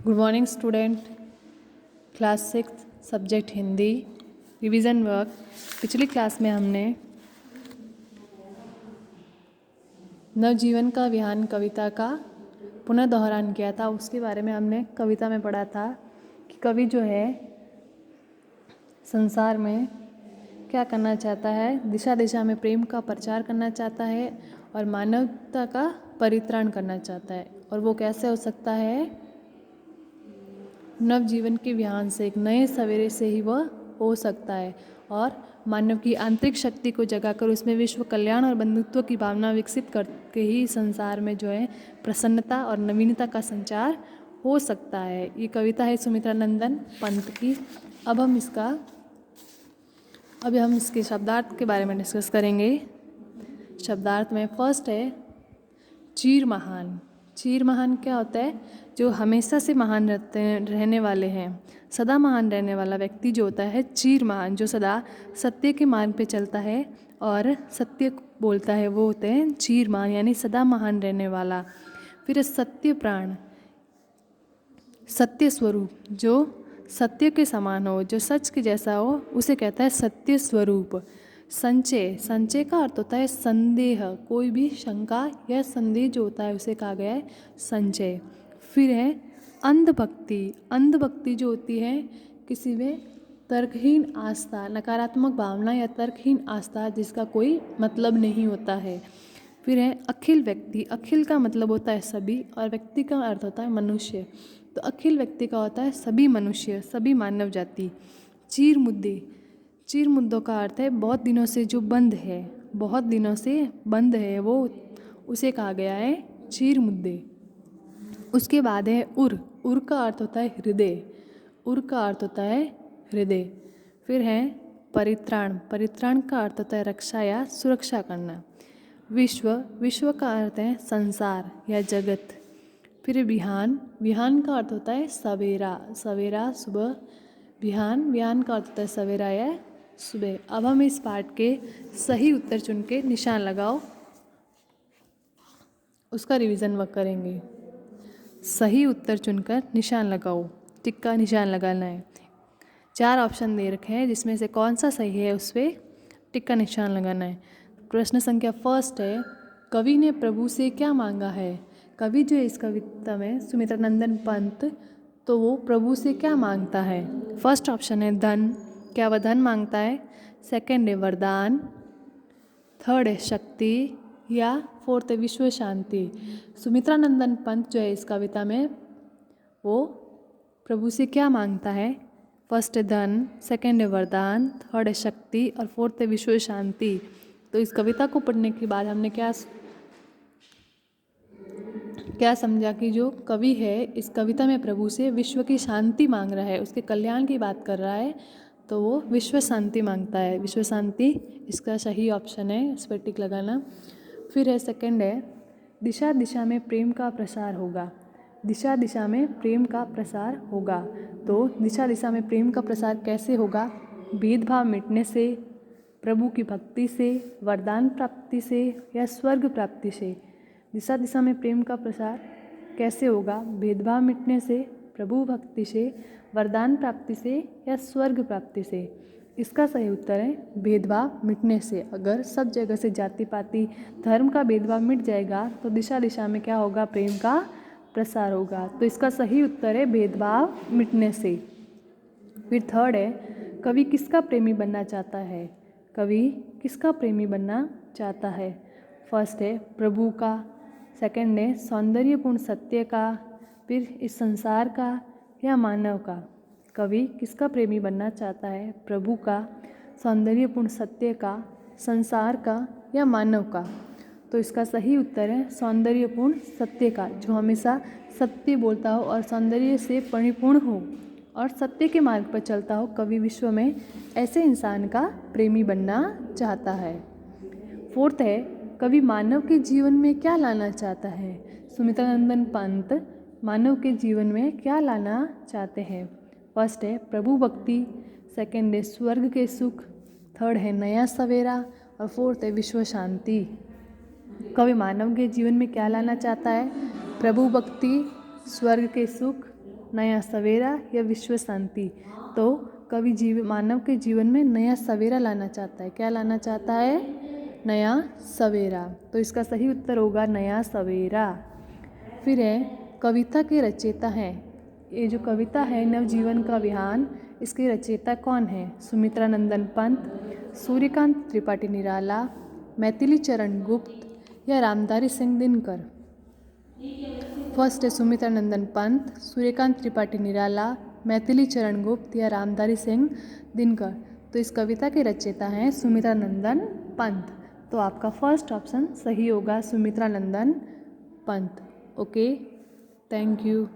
Good morning student. Class 6 subject Hindi revision work. पिछली class में हमने नवजीवन का विहान कविता का पुनः दोहरान किया था। उसके बारे में हमने कविता में पढ़ा था कि कवि जो है संसार में क्या करना चाहता है, दिशा दिशा में प्रेम का प्रचार करना चाहता है और मानवता का परित्राण करना चाहता है। और वो कैसे हो सकता है? नवजीवन के विहान से, एक नए सवेरे से ही वह हो सकता है और मानव की आंतरिक शक्ति को जगाकर उसमें विश्व कल्याण और बंधुत्व की भावना विकसित करके ही संसार में जो है प्रसन्नता और नवीनता का संचार हो सकता है। ये कविता है सुमित्रा नंदन पंत की। अब हम इसके शब्दार्थ के बारे में डिस्कस करेंगे। शब्दार्थ में फर्स्ट है चीर महान। चीर महान क्या होता है? जो हमेशा से महान रहने वाले हैं, सदा महान रहने वाला व्यक्ति जो होता है चीर महान, जो सदा सत्य के मार्ग पे चलता है और सत्य बोलता है, वो होते हैं चीर महान, यानी सदा महान रहने वाला। फिर सत्य प्राण, सत्य स्वरूप, जो सत्य के समान हो, जो सच के जैसा हो, उसे कहता है सत्य स्वरूप। संचय, संचय का अर्थ होता है संदेह, कोई भी शंका या संदेह जो होता है उसे कहा गया है संचय। फिर है अंधभक्ति। अंधभक्ति जो होती है किसी में तर्कहीन आस्था, नकारात्मक भावना या तर्कहीन आस्था जिसका कोई मतलब नहीं होता है। फिर है अखिल व्यक्ति। अखिल का मतलब होता है सभी और व्यक्ति का अर्थ होता है मनुष्य। तो अखिल व्यक्ति का होता है सभी मनुष्य, सभी मानव जाति। चीर मुद्दे, चीर मुद्दों का अर्थ है बहुत दिनों से जो बंद है, बहुत दिनों से बंद है वो, उसे कहा गया है चीर मुद्दे। उसके बाद है उर। उर का अर्थ होता है हृदय। उर का अर्थ होता है हृदय। फिर है परित्राण। परित्राण का अर्थ होता है रक्षा या सुरक्षा करना। विश्व, विश्व का अर्थ है संसार या जगत। फिर विहान, विहान का अर्थ होता है सवेरा, सवेरा सुबह। विहान, विहान का अर्थ होता है सवेरा या सुबह। अब हम इस पाठ के सही उत्तर चुन के निशान लगाओ, उसका रिवीजन वर्क करेंगे। सही उत्तर चुनकर निशान लगाओ, टिक का निशान लगाना है। 4 ऑप्शन दे रखे हैं जिसमें से कौन सा सही है उस पर टिक का निशान लगाना है। प्रश्न संख्या फर्स्ट है कवि ने प्रभु से क्या मांगा है। कवि जो है इस कविता में सुमित्रा नंदन पंत, तो वो प्रभु से क्या मांगता है। फर्स्ट ऑप्शन है धन, क्या वह धन मांगता है। सेकंड है वरदान। थर्ड है शक्ति या फोर्थ है विश्व शांति। सुमित्रा नंदन पंत जो है इस कविता में वो प्रभु से क्या मांगता है। फर्स्ट है धन, सेकंड है वरदान, थर्ड है शक्ति और फोर्थ है विश्व शांति। तो इस कविता को पढ़ने के बाद हमने क्या समझा कि जो कवि है इस कविता में प्रभु से विश्व की शांति मांग रहा है, उसके कल्याण की बात कर रहा है, तो वो विश्व शांति मांगता है। विश्व शांति इसका सही ऑप्शन है, इस पर टिक लगाना। फिर है सेकंड है दिशा दिशा में प्रेम का प्रसार होगा। दिशा दिशा में प्रेम का प्रसार होगा। तो दिशा दिशा में प्रेम का प्रसार कैसे होगा? भेदभाव मिटने से, प्रभु की भक्ति से, वरदान प्राप्ति से या स्वर्ग प्राप्ति से। दिशा दिशा में प्रेम का प्रसार कैसे होगा? भेदभाव मिटने से, प्रभु भक्ति से, वरदान प्राप्ति से या स्वर्ग प्राप्ति से। इसका सही उत्तर है भेदभाव मिटने से। अगर सब जगह से जाति पाति धर्म का भेदभाव मिट जाएगा तो दिशा दिशा में क्या होगा? प्रेम का प्रसार होगा। तो इसका सही उत्तर है भेदभाव मिटने से। फिर थर्ड है कवि किसका प्रेमी बनना चाहता है। कवि किसका प्रेमी बनना चाहता है? फर्स्ट है प्रभु का, सेकंड है सौंदर्यपूर्ण सत्य का, फिर इस संसार का या मानव का। कवि किसका प्रेमी बनना चाहता है? प्रभु का, सौंदर्यपूर्ण सत्य का, संसार का या मानव का। तो इसका सही उत्तर है सौंदर्यपूर्ण सत्य का, जो हमेशा सत्य बोलता हो और सौंदर्य से परिपूर्ण हो और सत्य के मार्ग पर चलता हो। कवि विश्व में ऐसे इंसान का प्रेमी बनना चाहता है। फोर्थ है कवि मानव के जीवन में क्या लाना चाहता है। सुमित्रा नंदन पंत मानव के जीवन में क्या लाना चाहते हैं। फर्स्ट है प्रभु भक्ति, सेकंड है स्वर्ग के सुख, थर्ड है नया सवेरा और फोर्थ है विश्व शांति। कवि मानव के जीवन में क्या लाना चाहता है? प्रभु भक्ति, स्वर्ग के सुख, नया सवेरा या विश्व शांति। तो कवि मानव के जीवन में नया सवेरा लाना चाहता है। क्या लाना चाहता है? नया सवेरा। तो इसका सही उत्तर होगा नया सवेरा। फिर है कविता के रचयिता हैं। ये जो कविता है नवजीवन का विहान, इसके रचयिता कौन है? सुमित्रा नंदन पंत, सूर्यकांत त्रिपाठी निराला, मैथिली चरण गुप्त या रामधारी सिंह दिनकर। फर्स्ट है सुमित्रा नंदन पंत, सूर्यकांत त्रिपाठी निराला, मैथिली चरण गुप्त या रामधारी सिंह दिनकर। तो इस कविता के रचयिता हैं सुमित्रा नंदन पंत। तो आपका फर्स्ट ऑप्शन सही होगा, Sumitra Nandan Pant. Okay, thank you.